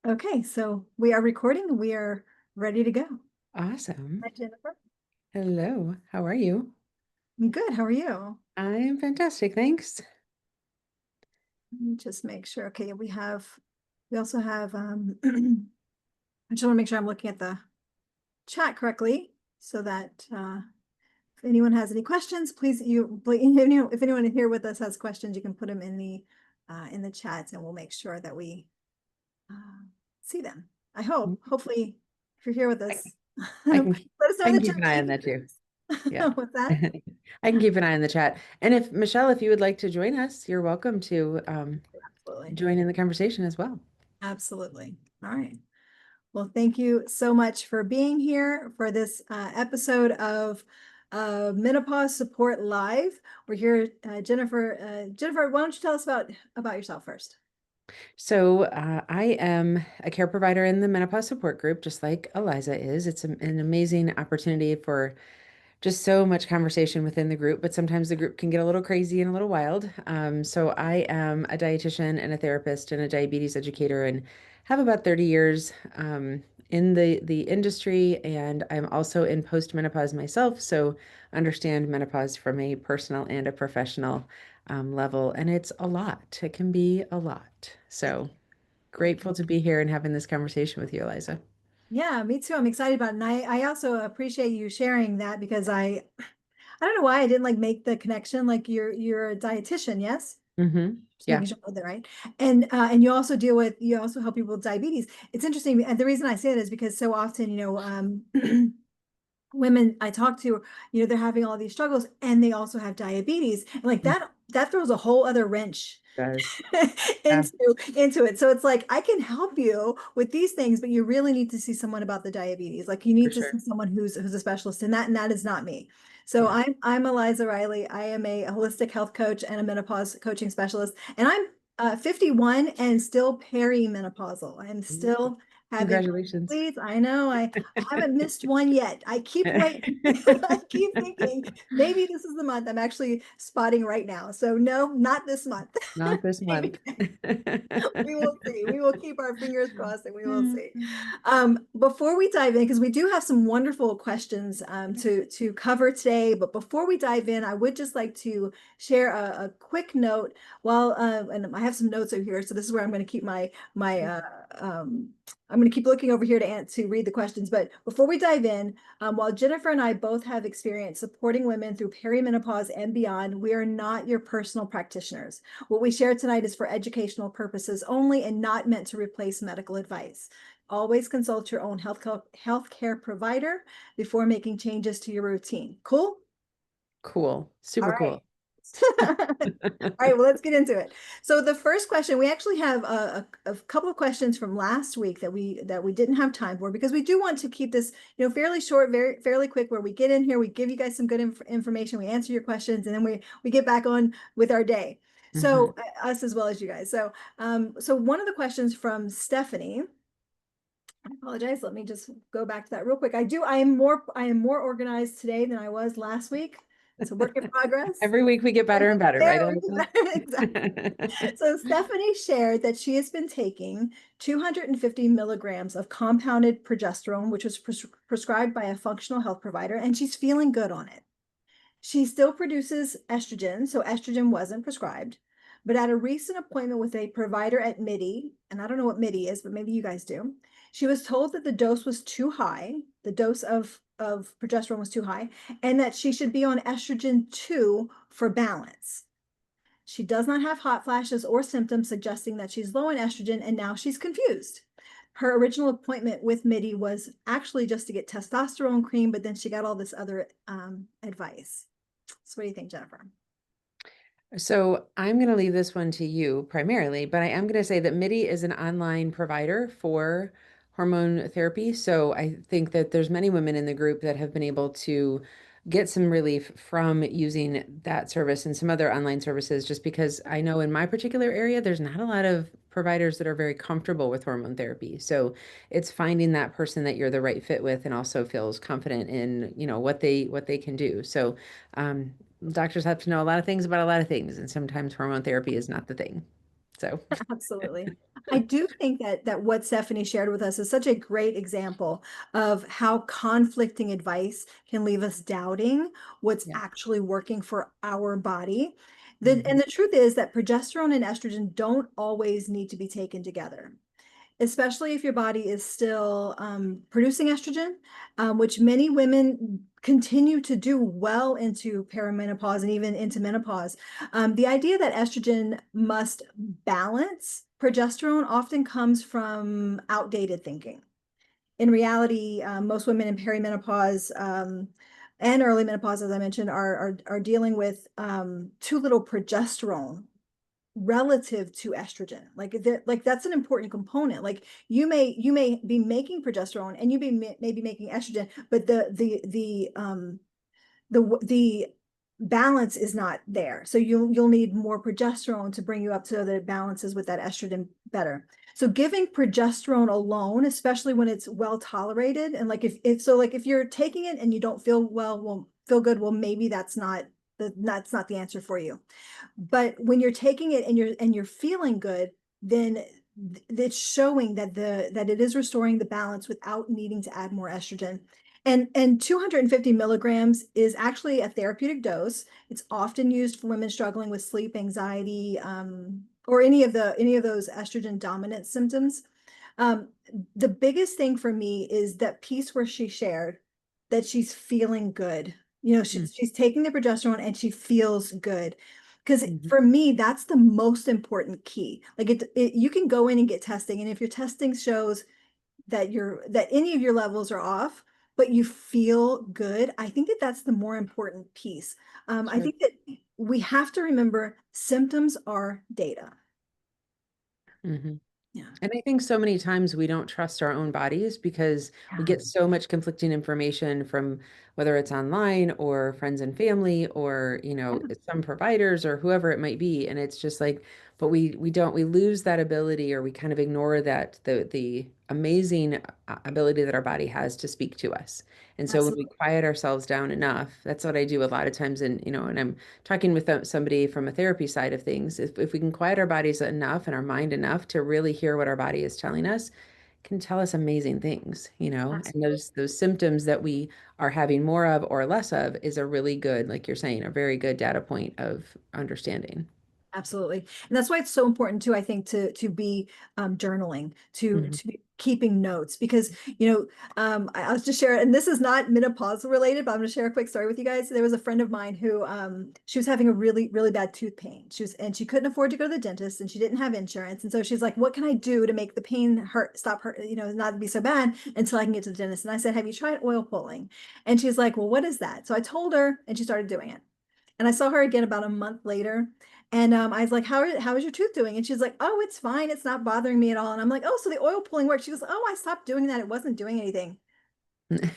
Okay, so we are recording. We are ready to go. Awesome. Hi, Jennifer. Hello. How are you? I'm good. How are you? I'm fantastic. Thanks. Let me just make sure. Okay, we also have, I just want to make sure I'm looking at the chat correctly so that if anyone has any questions, if anyone here with us has questions, you can put them in the chats and we'll make sure that we uh, see them. Hopefully, if you're here with I, us, I let can us know I in can the keep chat an that eye you on that too. Yeah. can. What's that? I can keep an eye on the chat. And if Michelle, if you would like to join us, you're welcome to Absolutely. join in the conversation as well. Absolutely. All right. Well, thank you so much for being here for this episode of Menopause Support Live. We're here, Jennifer. Jennifer, why don't you tell us about yourself first? So I am a care provider in the menopause support group, just like Eliza is. It's an amazing opportunity for just so much conversation within the group, but sometimes the group can get a little crazy and a little wild. So I am a dietitian and a therapist and a diabetes educator and have about 30 years in the industry. And I'm also in postmenopause myself, so understand menopause from a personal and a professional level. And it's a lot. It can be a lot. So Great. grateful to be here and having this conversation with you, Eliza. Yeah, me too. I'm excited about it. And I also appreciate you sharing that because I don't know why I didn't like make the connection. Like you're a dietitian, yes? Just Yeah. making sure they're right. And you also help people with diabetes. It's interesting. And the reason I say that is because so often, women I talk to, they're having all these struggles and they also have diabetes. And like Mm, that throws a whole other wrench does. Yeah, into it. So it's like I can help you with these things, but you really need to see someone about the diabetes. Like you for need to sure. see someone who's a specialist and that is not me. So Yeah. I'm Eliza Riley. I am a holistic health coach and a menopause coaching specialist. And I'm 51 and still perimenopausal. I'm still having Congratulations. please. I know I haven't missed one yet. I keep waiting. I keep thinking maybe this is the month I'm actually spotting right now. So no, not this month. Not this Maybe month. we will see. We will keep our fingers crossed and we will see. Before we dive in, because we do have some wonderful questions to cover today, but before we dive in, I would just like to share a quick note. And I have some notes over here, so this is where I'm going to keep my I'm going to keep looking over here to read the questions. But before we dive in, while Jennifer and I both have experience supporting women through perimenopause and beyond, we are not your personal practitioners. What we share tonight is for educational purposes only and not meant to replace medical advice. Always consult your own healthcare provider before making changes to your routine. Cool? Cool. All Super right. cool. All right, well, let's get into it. So the first question, we actually have a couple of questions from last week that we didn't have time for because we do want to keep this, fairly short, fairly quick, where we get in here, we give you guys some good information, we answer your questions, and then we get back on with our day. Mhm. So us as well as you guys. So one of the questions from Stephanie, I apologize. Let me just go back to that real quick. I am more organized today than I was last week. It's a work in progress. Every week we get better and better, right, There we Eliza? go. Exactly. So Stephanie shared that she has been taking 250 milligrams of compounded progesterone, which was prescribed by a functional health provider, and she's feeling good on it. She still produces estrogen, so estrogen wasn't prescribed. But at a recent appointment with a provider at MIDI, and I don't know what MIDI is, but maybe you guys do, she was told that the dose was too high, the dose of progesterone was too high, and that she should be on estrogen 2 for balance. She does not have hot flashes or symptoms suggesting that she's low in estrogen, and now she's confused. Her original appointment with MIDI was actually just to get testosterone cream, but then she got all this other advice. So what do you think, Jennifer? So I'm going to leave this one to you primarily, but I am going to say that MIDI is an online provider for hormone therapy. So I think that there's many women in the group that have been able to get some relief from using that service and some other online services, just because I know in my particular area, there's not a lot of providers that are very comfortable with hormone therapy. So it's finding that person that you're the right fit with and also feels confident in, what they can do. So um, doctors have to know a lot of things about a lot of things, and sometimes hormone therapy is not the thing. So, Absolutely. I do think that what Stephanie shared with us is such a great example of how conflicting advice can leave us doubting what's Yeah. actually working for our body. And Mhm. the truth is that progesterone and estrogen don't always need to be taken together, especially if your body is still producing estrogen, which many women continue to do well into perimenopause and even into menopause. The idea that estrogen must balance progesterone often comes from outdated thinking. In reality, most women in perimenopause and early menopause, as I mentioned, are dealing with too little progesterone relative to estrogen. Like that's an important component. Like you may be making progesterone and maybe making estrogen, but the balance is not there. So you'll need more progesterone to bring you up to the balances with that estrogen better. So giving progesterone alone, especially when it's well tolerated, and like if you're taking it and you don't feel good, well maybe that's not the answer for you. But when you're taking it and you're feeling good, then it's showing that it is restoring the balance without needing to add more estrogen. And 250 milligrams is actually a therapeutic dose. It's often used for women struggling with sleep, anxiety, or any of those estrogen dominant symptoms. Um, the biggest thing for me is that piece where she shared that she's feeling good. You know, she's taking the progesterone and she feels good. Because Mhm. for me, that's the most important key. Like you can go in and get testing, and if your testing shows that any of your levels are off, but you feel good, I think that that's the more important piece. I Sure. think that we have to remember symptoms are data. Mhm. Yeah. And I think so many times we don't trust our own bodies because we Yeah. get so much conflicting information from whether it's online or friends and family or, some providers or whoever it might be. And it's just like, but we lose that ability or we kind of ignore that the amazing ability that our body has to speak to us. And so when we Absolutely. quiet ourselves down enough, that's what I do a lot of times. And I'm talking with somebody from a therapy side of things, if we can quiet our bodies enough and our mind enough to really hear what our body is telling us, can tell us amazing things. And Absolutely. those symptoms that we are having more of or less of is a really good, like you're saying, a very good data point of understanding. Absolutely. And that's why it's so important too, I think, to be journaling, Mhm. to be keeping notes, because I was just share, and this is not menopause related, but I'm gonna share a quick story with you guys. There was a friend of mine who she was having a really, really bad tooth pain. She couldn't afford to go to the dentist and she didn't have insurance. And so she's like, what can I do to make the pain stop hurt, not be so bad until I can get to the dentist? And I said, have you tried oil pulling? And she's like, well, what is that? So I told her and she started doing it. And I saw her again about a month later. And I was like, how is your tooth doing? And she's like, oh, it's fine. It's not bothering me at all. And I'm like, oh, so the oil pulling works. She goes, oh, I stopped doing that. It wasn't doing anything. I'm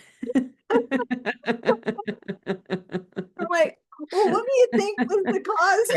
like, well, what do you think was the cause?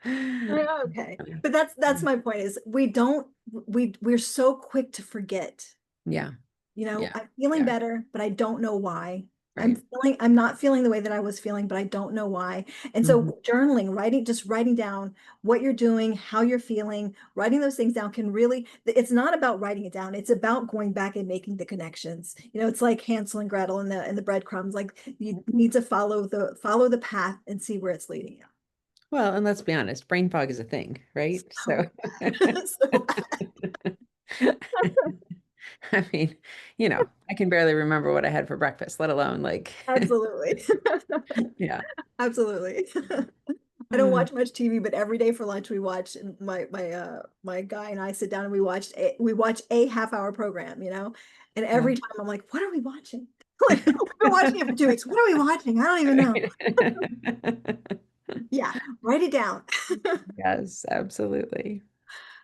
Right. Yeah, okay. But that's my point is we're so quick to forget. Yeah. Yeah. I'm feeling Yeah. better, but I don't know why. Right. I'm not feeling the way that I was feeling, but I don't know why. And Mhm. so journaling, just writing down what you're doing, how you're feeling, writing those things down can really, it's not about writing it down. It's about going back and making the connections. It's like Hansel and Gretel and the breadcrumbs. Like you need to follow the path and see where it's leading you. Well, and let's be honest, brain fog is a thing, right? So, So, so I mean, I can barely remember what I had for breakfast, let alone like, absolutely. yeah. Absolutely. I don't Mm, watch much TV, but every day for lunch we watch, and my guy and I sit down and we watch a half-hour program, And yeah. every time I'm like, what are we watching? Like, we've been watching it for 2 weeks. What are we watching? I don't even know. Right. Yeah, write it down. Yes, absolutely.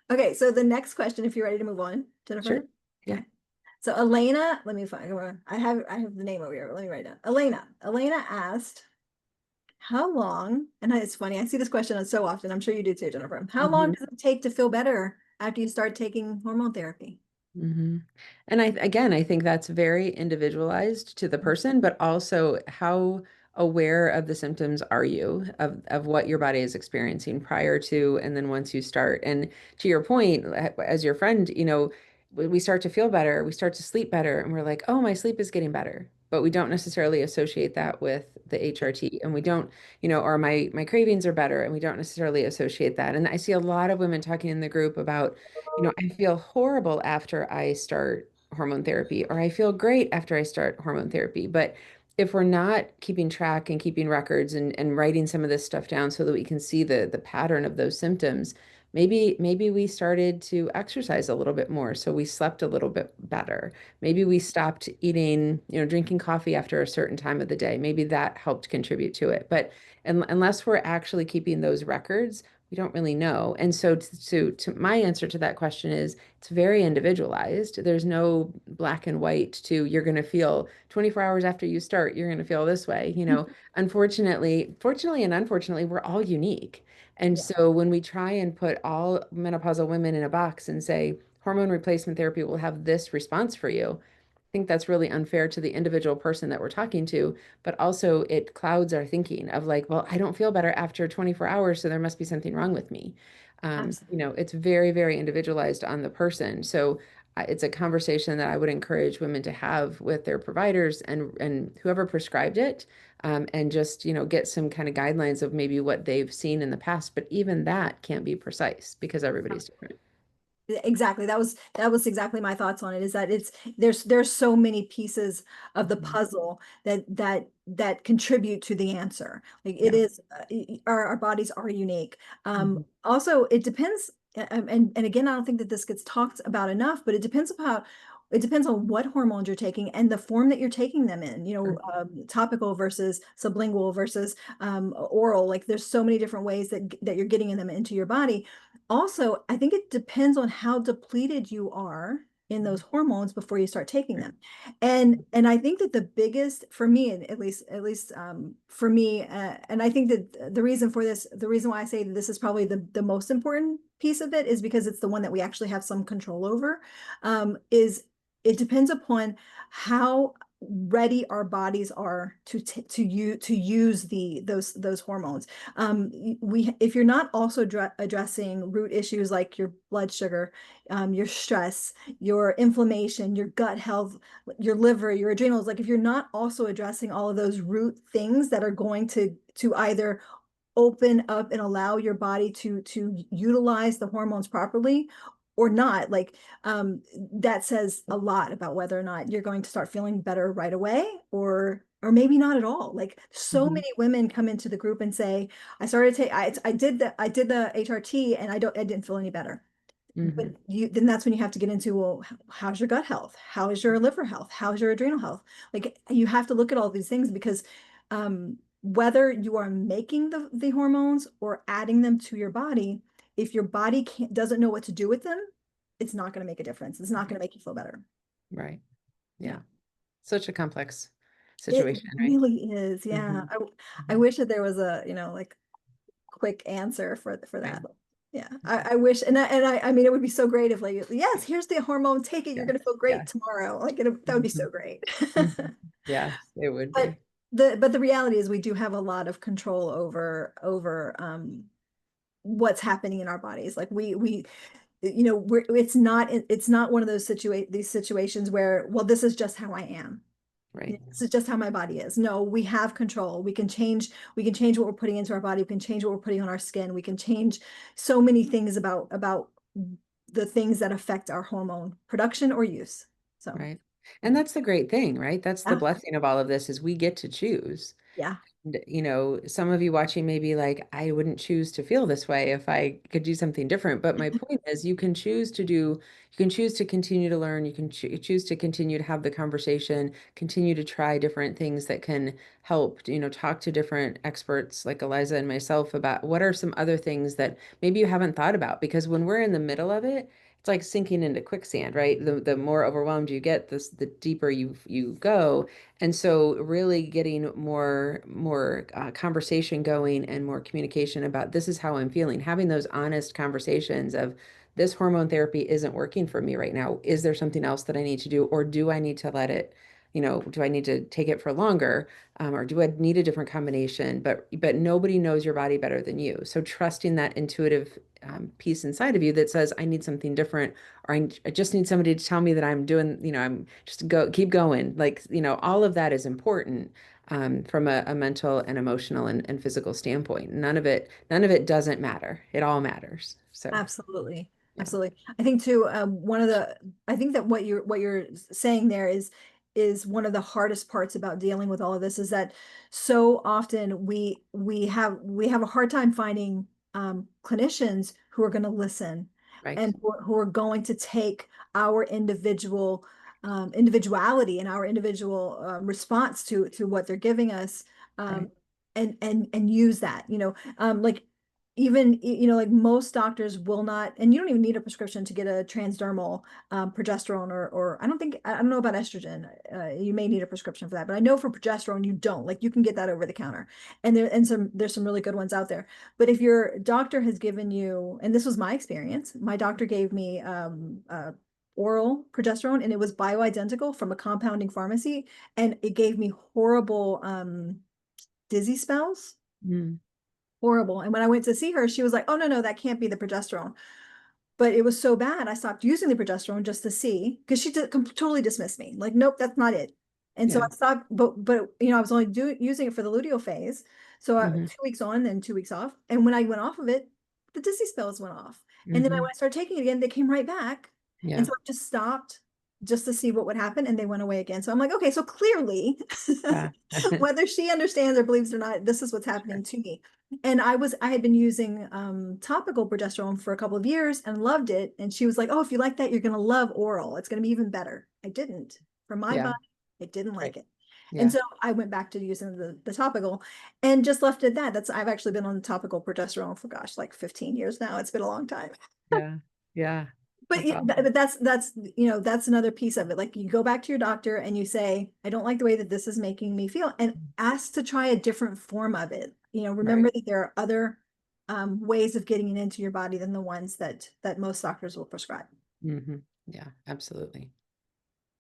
Okay, so the next question, if you're ready to move on, Sure. Jennifer. Yeah. Okay. So Elena, let me find I have the name over here. Let me write it down. Elena asked, how long, and it's funny, I see this question so often. I'm sure you do too, Jennifer. How long Mhm. does it take to feel better after you start taking hormone therapy? Hmm. And again, I think that's very individualized to the person, but also how aware of the symptoms are you of what your body is experiencing prior to and then once you start. And to your point, as your friend, we start to feel better, we start to sleep better, and we're like, oh, my sleep is getting better. But we don't necessarily associate that with the HRT. And we don't, or my cravings are better, and we don't necessarily associate that. And I see a lot of women talking in the group about, I feel horrible after I start hormone therapy, or I feel great after I start hormone therapy. But if we're not keeping track and keeping records and writing some of this stuff down so that we can see the pattern of those symptoms, maybe we started to exercise a little bit more, so we slept a little bit better. Maybe we stopped eating, drinking coffee after a certain time of the day. Maybe that helped contribute to it. But unless we're actually keeping those records, we don't really know. And so to my answer to that question is it's very individualized. There's no black and white to you're going to feel 24 hours after you start, you're going to feel this way. Unfortunately, fortunately and unfortunately, we're all unique. And Yeah, so when we try and put all menopausal women in a box and say hormone replacement therapy will have this response for you, I think that's really unfair to the individual person that we're talking to, but also it clouds our thinking of like, well, I don't feel better after 24 hours, so there must be something wrong with me. absolutely. It's very, very individualized on the person. So it's a conversation that I would encourage women to have with their providers and whoever prescribed it, and just, get some kind of guidelines of maybe what they've seen in the past. But even that can't be precise because everybody's different. Exactly. That was exactly my thoughts on it, is that there's so many pieces of the Mhm. puzzle that contribute to the answer. Like it Yeah. is our bodies are unique. Mhm. Also it depends, and again, I don't think that this gets talked about enough, but it depends on what hormones you're taking and the form that you're taking them in, Sure. topical versus sublingual versus oral. Like there's so many different ways that you're getting them into your body. Also, I think it depends on how depleted you are in those hormones before you start taking Right. them. And I think that the biggest for me, and at least for me, and I think that the reason why I say that this is probably the most important piece of it is because it's the one that we actually have some control over, is it depends upon how ready our bodies are to use those hormones. We if you're not also addressing root issues like your blood sugar, your stress, your inflammation, your gut health, your liver, your adrenals, like if you're not also addressing all of those root things that are going to either open up and allow your body to utilize the hormones properly or not, like that says a lot about whether or not you're going to start feeling better right away, or maybe not at all. Like so Mhm. many women come into the group and say, I started to take I did the HRT and I didn't feel any better. But Mhm. then that's when you have to get into, well, how's your gut health? How is your liver health? How's your adrenal health? Like you have to look at all these things because whether you are making the hormones or adding them to your body, if your body doesn't know what to do with them, it's not going to make a difference. It's not going to make you feel better. Right. Yeah. Yeah. Such a complex It situation, right? really is. Yeah. Hmm. I Hmm. wish that there was a, like quick answer for Right. that. Yeah, I wish, and I mean, it would be so great if, like, yes, here's the hormone, take it, you're Yes. gonna feel great Yes. tomorrow. Like, that would be Hmm. so great. Hmm. Yes, it would But be. the reality is we do have a lot of control over what's happening in our bodies. Like it's not one of these situations where, well, this is just how I am. Right. This is just how my body is. No, we have control. We can change what we're putting into our body. We can change what we're putting on our skin. We can change so many things about the things that affect our hormone production or use. So, Right. And that's the great thing, right? That's the yeah, blessing of all of this is we get to choose. yeah, Some of you watching may be like, I wouldn't choose to feel this way if I could do something different. But my point is, you can choose to continue to learn. You can choose to continue to have the conversation, continue to try different things that can help, talk to different experts like Eliza and myself about what are some other things that maybe you haven't thought about. Because when we're in the middle of it, it's like sinking into quicksand, right? The more overwhelmed you get, the deeper you go. And so really getting more conversation going and more communication about this is how I'm feeling, having those honest conversations of this hormone therapy isn't working for me right now. Is there something else that I need to do, or do I need to let it do I need to take it for longer? Or do I need a different combination? But nobody knows your body better than you. So trusting that intuitive piece inside of you that says, I need something different, or I just need somebody to tell me that I'm doing, I'm just keep going. Like, all of that is important from a mental and emotional and physical standpoint. None of it doesn't matter. It all matters. So, Absolutely. yeah, Absolutely. I think too, I think that what you're saying there is one of the hardest parts about dealing with all of this is that so often we have a hard time finding clinicians who are going to listen right, and who are going to take our individuality and our individual response to what they're giving us um, right. and use that, like even like most doctors will not, and you don't even need a prescription to get a transdermal progesterone or I don't know about estrogen. You may need a prescription for that, but I know for progesterone you don't. Like you can get that over the counter, and there's some really good ones out there. But if your doctor has given you, and this was my experience, my doctor gave me oral progesterone, and it was bioidentical from a compounding pharmacy, and it gave me horrible dizzy spells, Mm, horrible. And when I went to see her, she was like, "Oh, no, no, that can't be the progesterone." But it was so bad, I stopped using the progesterone just to see, because she totally dismissed me. Like, nope, that's not it. And so yeah. I stopped, but I was only using it for the luteal phase. So Hmm. 2 weeks on, then 2 weeks off. And when I went off of it, the dizzy spells went off. And then when Hmm. I started taking it again, they came right back. And Yeah. so I just stopped just to see what would happen, and they went away again. So I'm like, okay, so clearly, Yeah. whether she understands or believes or not, this is what's happening Sure. to me. And I had been using topical progesterone for a couple of years and loved it. And she was like, "Oh, if you like that, you're gonna love oral. It's gonna be even better." I didn't. For my Yeah. body, I didn't Right. like it. And Yeah. so I went back to using the topical and just left it at that. I've actually been on the topical progesterone for gosh, like 15 years now. It's been a long time. Yeah. Yeah. But, That's awesome. but that's another piece of it. Like you go back to your doctor and you say, "I don't like the way that this is making me feel," and ask to try a different form of it. Right. Remember that there are other ways of getting it into your body than the ones that most doctors will prescribe. Hmm. Yeah. Absolutely.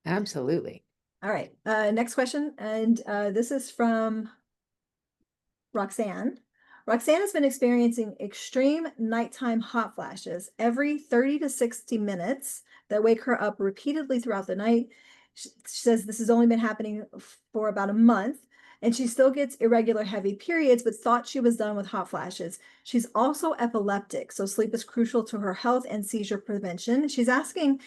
Absolutely. All right, next question, and this is from Roxanne. Roxanne has been experiencing extreme nighttime hot flashes every 30 to 60 minutes that wake her up repeatedly throughout the night. She says this has only been happening for about a month, and she still gets irregular heavy periods, but thought she was done with hot flashes. She's also epileptic, so sleep is crucial to her health and seizure prevention. She's asking,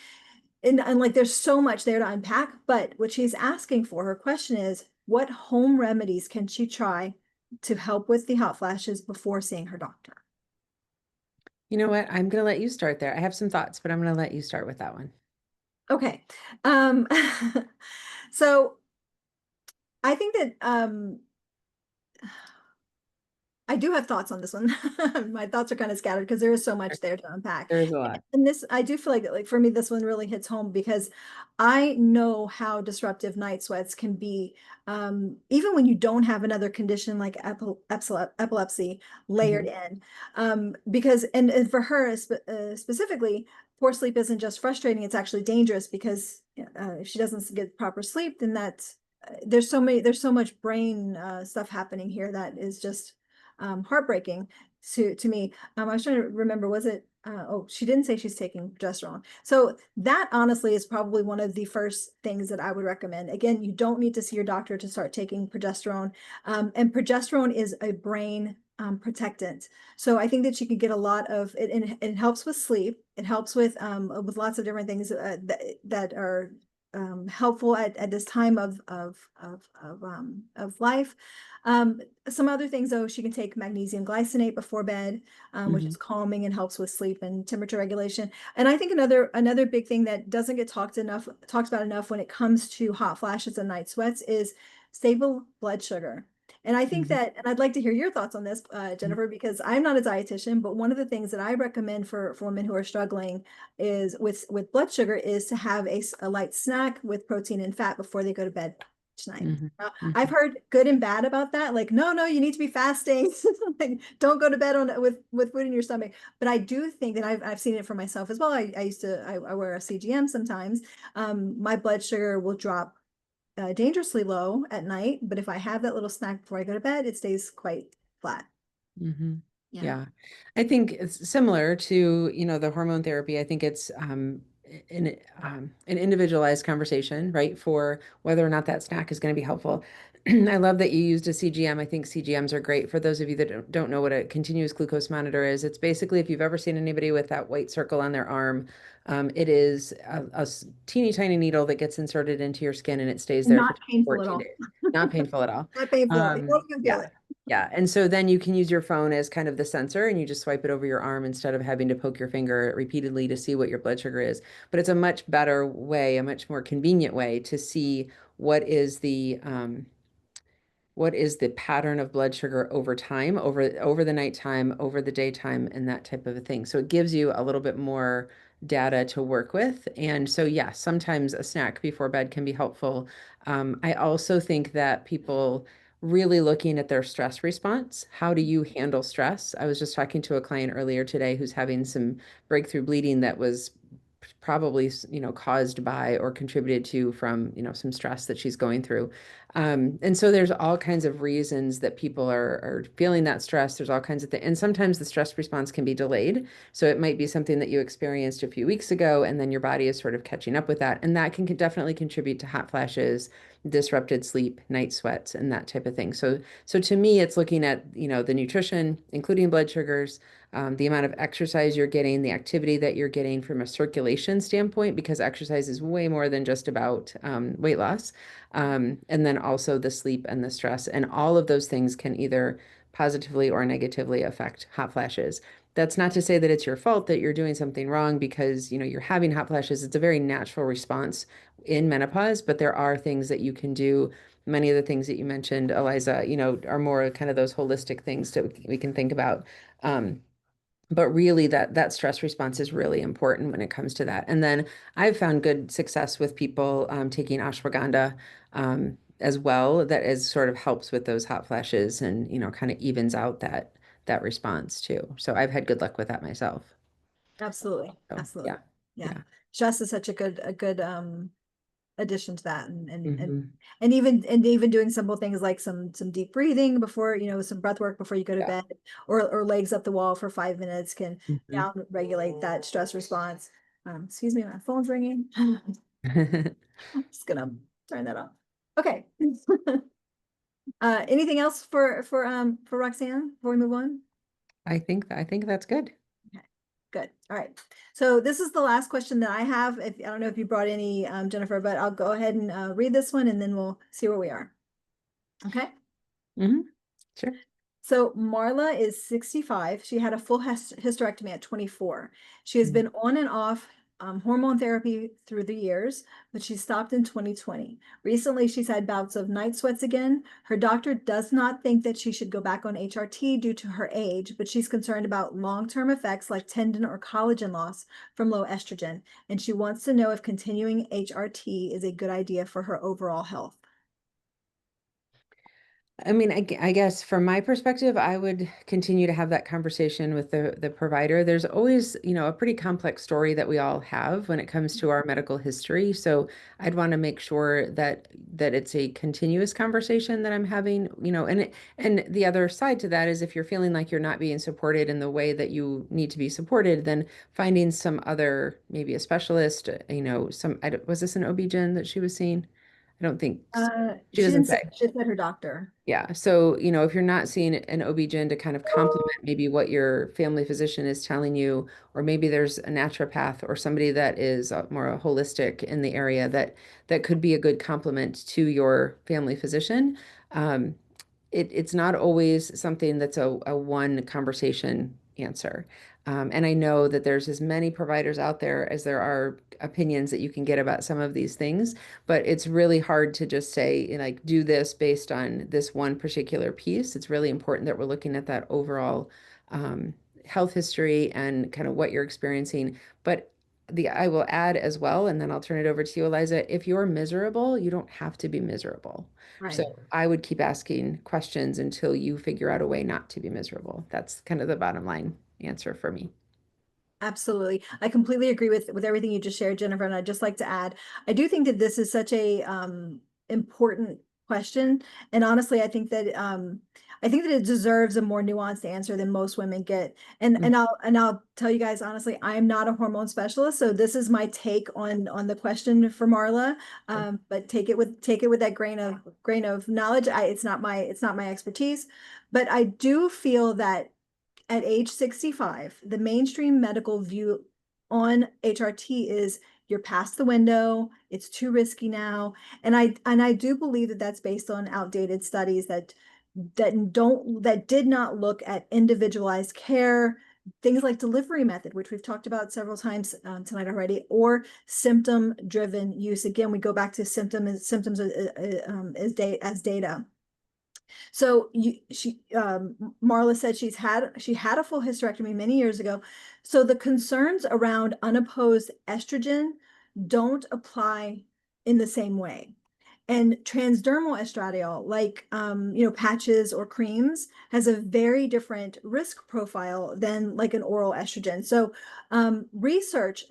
and like there's so much there to unpack, but what she's asking for, her question is, what home remedies can she try to help with the hot flashes before seeing her doctor? You know what? I'm going to let you start there. I have some thoughts, but I'm going to let you start with that one. Okay. Um, so I think that I do have thoughts on this one. My thoughts are kind of scattered because there is so much there to unpack. There is a lot. And this, I do feel like for me, this one really hits home because I know how disruptive night sweats can be, even when you don't have another condition like epilepsy layered Hmm. in. Because, and for her specifically, poor sleep isn't just frustrating, it's actually dangerous because if she doesn't get proper sleep, then that's, there's so much brain stuff happening here that is just heartbreaking to me. I was trying to remember, was it? Oh, she didn't say she's taking progesterone. So that honestly is probably one of the first things that I would recommend. Again, you don't need to see your doctor to start taking progesterone. And progesterone is a brain protectant. So I think that you could get a lot of it, and it helps with sleep. It helps with lots of different things that are helpful at this time of life. Um, some other things though, she can take magnesium glycinate before bed, which Hmm. is calming and helps with sleep and temperature regulation. And I think another big thing that doesn't get talked about enough when it comes to hot flashes and night sweats is stable blood sugar. And I think Hmm. that, and I'd like to hear your thoughts on this, Jennifer, because I'm not a dietitian, but one of the things that I recommend for women who are struggling is with blood sugar is to have a light snack with protein and fat before they go to bed each night. Hmm. I've Hmm. heard good and bad about that. Like, no, no, you need to be fasting. Like, don't go to bed with food in your stomach. But I do think that I've seen it for myself as well. I wear a CGM sometimes. My blood sugar will drop dangerously low at night, but if I have that little snack before I go to bed, it stays quite flat. Hmm. Yeah. Yeah. I think it's similar to, the hormone therapy. I think it's an individualized conversation, right? For whether or not that snack is going to be helpful. I love that you used a CGM. I think CGMs are great. For those of you that don't know what a continuous glucose monitor is, it's basically, if you've ever seen anybody with that white circle on their arm, it is a teeny tiny needle that gets inserted into your skin and it stays there for Not painful at 14 all. days. Not painful at all. Not painful at all. You won't even feel Yeah. it. Yeah. And so then you can use your phone as kind of the sensor and you just swipe it over your arm instead of having to poke your finger repeatedly to see what your blood sugar is. But it's a much better way, a much more convenient way to see what is the pattern of blood sugar over time, over the nighttime, over the daytime, and that type of a thing. So it gives you a little bit more data to work with. And so, yeah, sometimes a snack before bed can be helpful. I also think that people really looking at their stress response. How do you handle stress? I was just talking to a client earlier today who's having some breakthrough bleeding that was probably, caused by or contributed to from, some stress that she's going through. And so there's all kinds of reasons that people are feeling that stress. There's all kinds of things. And sometimes the stress response can be delayed. So it might be something that you experienced a few weeks ago, and then your body is sort of catching up with that. And that can definitely contribute to hot flashes, disrupted sleep, night sweats, and that type of thing. So to me, it's looking at, the nutrition, including blood sugars, the amount of exercise you're getting, the activity that you're getting from a circulation standpoint, because exercise is way more than just about weight loss. And then also the sleep and the stress. And all of those things can either positively or negatively affect hot flashes. That's not to say that it's your fault that you're doing something wrong because, you're having hot flashes. It's a very natural response in menopause, but there are things that you can do. Many of the things that you mentioned, Eliza, are more kind of those holistic things that we can think about. But really that stress response is really important when it comes to that. And then I've found good success with people taking ashwagandha as well, that is sort of helps with those hot flashes and, kind of evens out that response too. So I've had good luck with that myself. Absolutely. So Absolutely. yeah. Yeah. Yeah. Stress is such a good addition to that, Hmm. and even doing simple things like some deep breathing before, some breath work before you go to Yeah. bed, or legs up the wall for 5 minutes can Hmm. down regulate that stress response. Excuse me, my phone's ringing. I'm just gonna turn that off. Okay. Anything else for Roxanne before we move on? I think that's good. Okay, good. All right. So this is the last question that I have. If I don't know if you brought any, Jennifer, but I'll go ahead and read this one and then we'll see where we are. Okay. Hmm. Sure. So Marla is 65. She had a full hysterectomy at 24. She has been on and off hormone therapy through the years, but she stopped in 2020. Recently, she's had bouts of night sweats again. Her doctor does not think that she should go back on HRT due to her age, but she's concerned about long-term effects like tendon or collagen loss from low estrogen. And she wants to know if continuing HRT is a good idea for her overall health. I mean, I guess from my perspective, I would continue to have that conversation with the provider. There's always, a pretty complex story that we all have when it comes to our medical history. So I'd want to make sure that it's a continuous conversation that I'm having, and the other side to that is if you're feeling like you're not being supported in the way that you need to be supported, then finding some other, maybe a specialist, was this an OB-GYN that she was seeing? I don't think she She doesn't didn't say, say. she said her doctor. Yeah. So, if you're not seeing an OB-GYN to kind of complement maybe what your family physician is telling you, or maybe there's a naturopath or somebody that is more holistic in the area that could be a good complement to your family physician. Um, it's not always something that's a one conversation answer. And I know that there's as many providers out there as there are opinions that you can get about some of these things, but it's really hard to just say, like, do this based on this one particular piece. It's really important that we're looking at that overall um, health history and kind of what you're experiencing. But I will add as well, and then I'll turn it over to you, Eliza. If you're miserable, you don't have to be miserable. So Right. I would keep asking questions until you figure out a way not to be miserable. That's kind of the bottom line answer for me. Absolutely. I completely agree with everything you just shared, Jennifer. And I'd just like to add, I do think that this is such a important question. And honestly, I think that it deserves a more nuanced answer than most women get. Mm. And I'll tell you guys honestly, I am not a hormone specialist, so this is my take on the question for Marla. But take it with that grain of knowledge. It's not my expertise, but I do feel that at age 65, the mainstream medical view on HRT is you're past the window, it's too risky now. And I do believe that that's based on outdated studies that did not look at individualized care, things like delivery method, which we've talked about several times tonight already, or symptom driven use. Again, we go back to symptoms as data. So Marla said she had a full hysterectomy many years ago. So the concerns around unopposed estrogen don't apply in the same way. And transdermal estradiol, like patches or creams, has a very different risk profile than like an oral estrogen. So research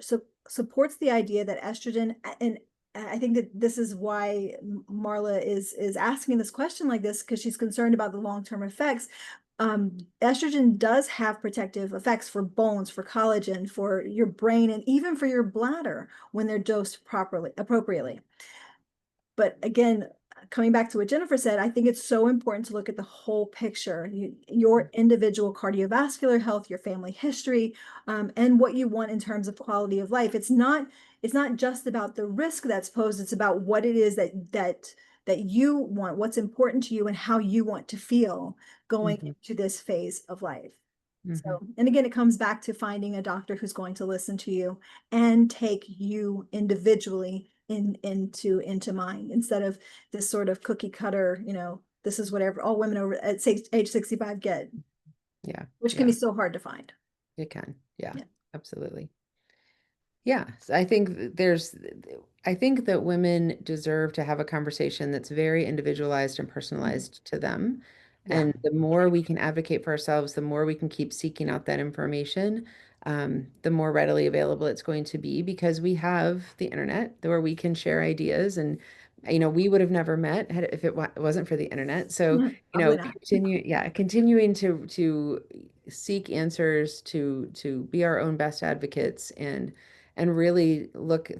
supports the idea that estrogen, and I think that this is why Marla is asking this question like this, because she's concerned about the long-term effects. Estrogen does have protective effects for bones, for collagen, for your brain, and even for your bladder when they're dosed appropriately. But again, coming back to what Jennifer said, I think it's so important to look at the whole picture, your individual cardiovascular health, your family history, and what you want in terms of quality of life. It's not just about the risk that's posed. It's about what it is that you want, what's important to you, and how you want to feel going Mhm. into this phase of life. Mhm. So, and again, it comes back to finding a doctor who's going to listen to you and take you individually into mind, instead of this sort of cookie cutter, this is whatever all women over at age 65 get, Yeah. which can be Yeah. so hard to find. It can. Yeah. Yeah. Absolutely. Yeah, so I think that women deserve to have a conversation that's very individualized and personalized to them. Yeah. And the more we can advocate for ourselves, the more we can keep seeking out that information, the more readily available it's going to be because we have the internet where we can share ideas. And, we would have never met if it wasn't for the internet. So, Probably not. continuing to seek answers, to be our own best advocates and really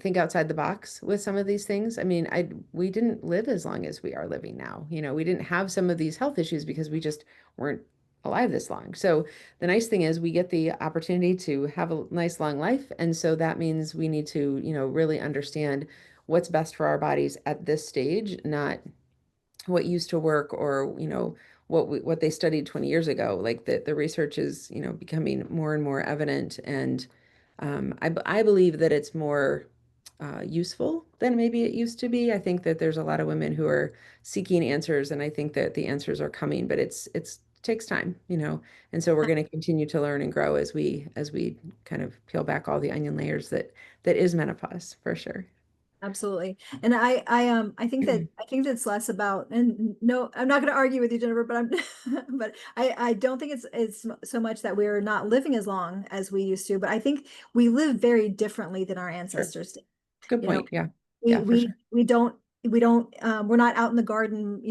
think outside the box with some of these things. I mean, we didn't live as long as we are living now. We didn't have some of these health issues because we just weren't alive this long. So the nice thing is we get the opportunity to have a nice long life. And so that means we need to, really understand what's best for our bodies at this stage, not what used to work or, what they studied 20 years ago. Like the research is, becoming more and more evident. And I believe that it's more useful than maybe it used to be. I think that there's a lot of women who are seeking answers, and I think that the answers are coming, but it's takes time, and so we're going to continue to learn and grow as we kind of peel back all the onion layers that is menopause for sure. Absolutely. And I think that's less about, and no, I'm not going to argue with you, Jennifer, but but I don't think it's so much that we're not living as long as we used to, but I think we live very differently than our Sure. ancestors did. Good You know, point. Yeah. Yeah, for sure. we don't we're not out in the garden,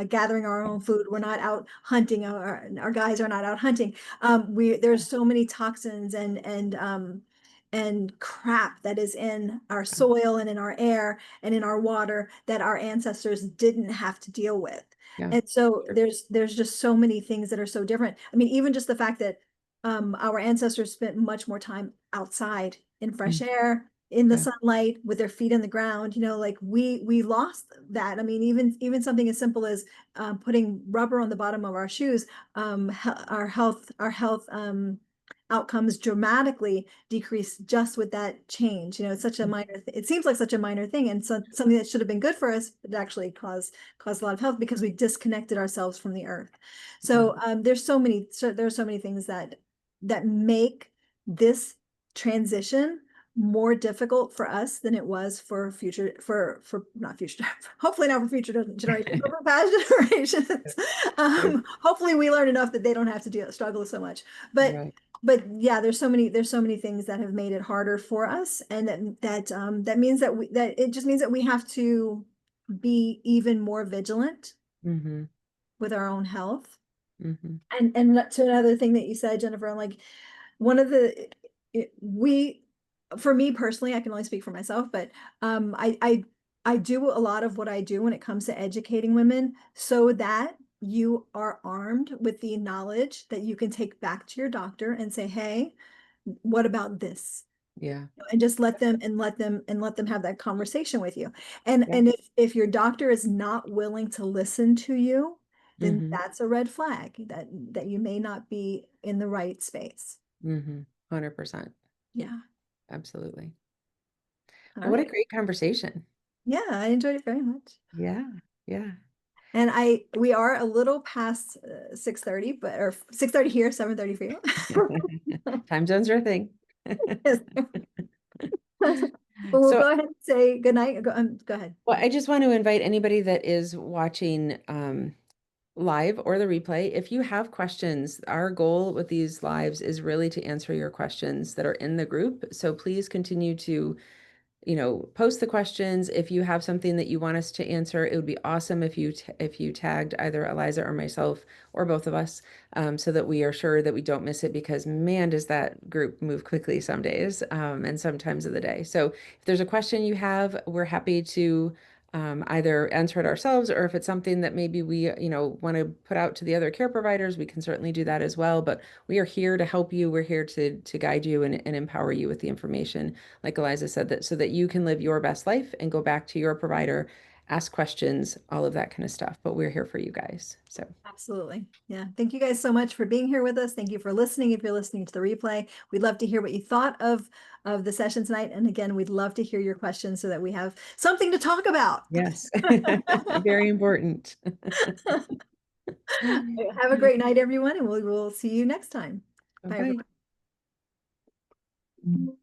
gathering our own food. We're not out hunting. Our guys are not out hunting. There's so many toxins and crap that is in our soil and in our air and in our water that our ancestors didn't have to deal with. Yeah. And so Sure. there's just so many things that are so different. I mean, even just the fact that our ancestors spent much more time outside in fresh Mm. air, in the Yeah. sunlight, with their feet in the ground. Like we lost that. I mean, even something as simple as putting rubber on the bottom of our shoes, our health outcomes dramatically decreased just with that change. It's such a minor. It seems like such a minor thing, and so something that should have been good for us, but actually caused a lot of health because we disconnected ourselves from the earth. Yeah. So there's so many things that make this transition more difficult for us than it was for not future, hopefully not for future generations, but for past generations. Sure. Hopefully we learn enough that they don't have to struggle so much. But Right. but yeah, there's so many things that have made it harder for us, and that means that it just means that we have to be even more vigilant Mm-hmm. with our own health. Mm-hmm. And to another thing that you said, Jennifer, I'm like, one of the we for me personally, I can only speak for myself, but I do a lot of what I do when it comes to educating women so that you are armed with the knowledge that you can take back to your doctor and say, hey, what about this? Yeah. And just let them have that conversation with you. And Yeah. and if your doctor is not willing to listen to you, then Mm-hmm. that's a red flag that you may not be in the right space. Mm-hmm. 100%. Yeah. Absolutely. All Well, what a right. great conversation. Yeah, I enjoyed it very much. Yeah. Yeah. And we are a little past 6:30, but or 6:30 here, 7:30 for you. Time zones are a thing. Yes. But we'll So, go ahead and say good night. Go ahead. well, I just want to invite anybody that is watching live or the replay. If you have questions, our goal with these lives is really to answer your questions that are in the group. So please continue to post the questions. If you have something that you want us to answer, it would be awesome if you tagged either Eliza or myself or both of us, so that we are sure that we don't miss it, because man, does that group move quickly some days, and sometimes of the day. So if there's a question you have, we're happy to either answer it ourselves, or if it's something that maybe we, want to put out to the other care providers, we can certainly do that as well. But we are here to help you. We're here to guide you and empower you with the information, like Eliza said, that so that you can live your best life and go back to your provider, ask questions, all of that kind of stuff. But we're here for you guys. So Absolutely. Yeah. Thank you guys so much for being here with us. Thank you for listening. If you're listening to the replay, we'd love to hear what you thought of the session tonight. And again, we'd love to hear your questions so that we have something to talk about. yes, very important. Have a great night, everyone, and we will see you next time. Bye, Bye-bye. everyone.